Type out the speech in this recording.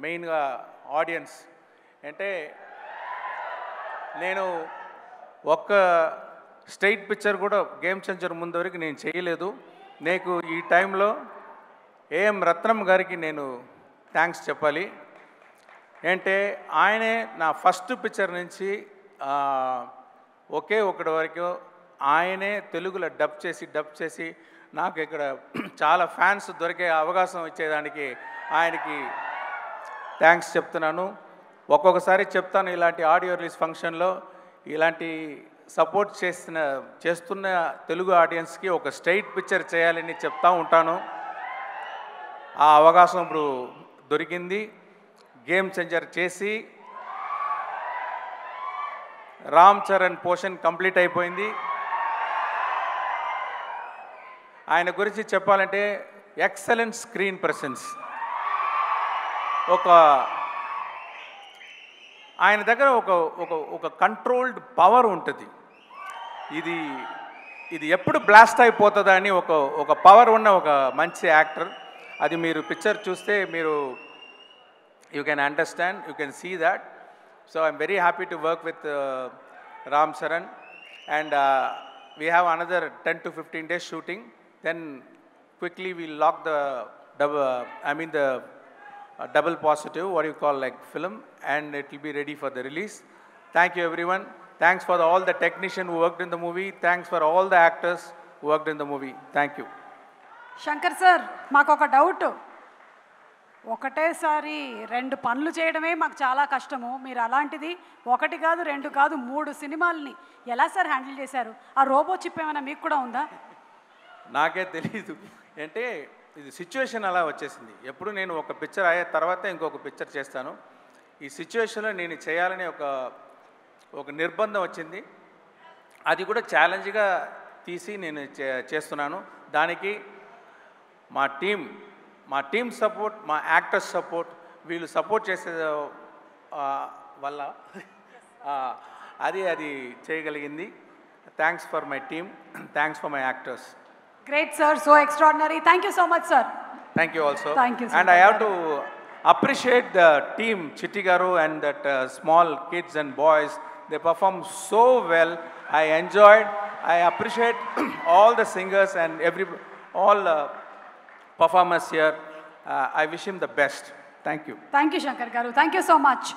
మెయిన్గా ఆడియన్స్ అంటే నేను ఒక్క స్ట్రైట్ పిక్చర్ కూడా గేమ్ చేంజర్ ముందు వరకు నేను చేయలేదు. నీకు ఈ టైంలో ఏఎం రత్నం గారికి నేను థ్యాంక్స్ చెప్పాలి. అంటే ఆయనే నా ఫస్ట్ పిక్చర్ నుంచి ఒకే ఒకటి వరకు ఆయనే తెలుగులో డబ్ చేసి నాకు ఇక్కడ చాలా ఫ్యాన్స్ దొరికే అవకాశం ఇచ్చేదానికి ఆయనకి థ్యాంక్స్ చెప్తున్నాను. ఒక్కొక్కసారి చెప్తాను ఇలాంటి ఆడియో రిలీజ్ ఫంక్షన్లో ఇలాంటి సపోర్ట్ చేస్తున్న తెలుగు ఆడియన్స్కి ఒక స్ట్రైట్ పిక్చర్ చేయాలని చెప్తూ ఉంటాను. ఆ అవకాశం ఇప్పుడు దొరికింది. గేమ్ చేంజర్ చేసి రామ్ చరణ్ పోర్షన్ కంప్లీట్ అయిపోయింది. ఆయన గురించి చెప్పాలంటే ఎక్సలెంట్ స్క్రీన్ ప్రెసెన్స్. ఆయన దగ్గర ఒక కంట్రోల్డ్ పవర్ ఉంటుంది. ఇది ఎప్పుడు బ్లాస్ట్ అయిపోతుందా అని ఒక పవర్ ఉన్న ఒక మంచి యాక్టర్. అది మీరు పిక్చర్ చూస్తే మీరు you can understand, you can see that. So I'm very happy to work with Ram Charan and we have another 10 to 15 days shooting. Then quickly we'll lock the double positive, what you call like film, and it will be ready for the release. Thank you everyone. Thanks for all the technicians who worked in the movie. Thanks for all the actors who worked in the movie. Thank you. Shankar sir, మాకు ఒక doubt. ఒకటేసారి 2 పనులు చేయడమే మాకు చాలా కష్టము. మీరు అలాంటిది 1 కాదు 2 కాదు 3 సినిమాలని ఎలా సార్ హ్యాండిల్ చేశారు? ఆ రోబో చిప్ ఏమైనా మీకు కూడా ఉందా? నాకే తెలీదు. అంటే ఇది సిచ్యువేషన్ అలా వచ్చేసింది. ఎప్పుడు నేను ఒక పిక్చర్ అయ్యే తర్వాత ఇంకొక పిక్చర్ చేస్తాను. ఈ సిచ్యువేషన్లో నేను చేయాలని ఒక నిర్బంధం వచ్చింది. అది కూడా ఛాలెంజ్గా తీసి నేను చేస్తున్నాను. దానికి మా టీమ్ సపోర్ట్, మా యాక్టర్స్ సపోర్ట్, వీళ్ళు సపోర్ట్ చేసే వల్ల అది చేయగలిగింది. Thanks for my team, thanks for my actors. Great sir, so extraordinary. Thank you so much sir. Thank you also. Thank you sir. And I have to appreciate the team, Chitti Garu and that small kids and boys. They performed so well. I enjoyed. I appreciate all the singers and all performers here. I wish him the best. Thank you. Thank you Shankar Garu. Thank you so much.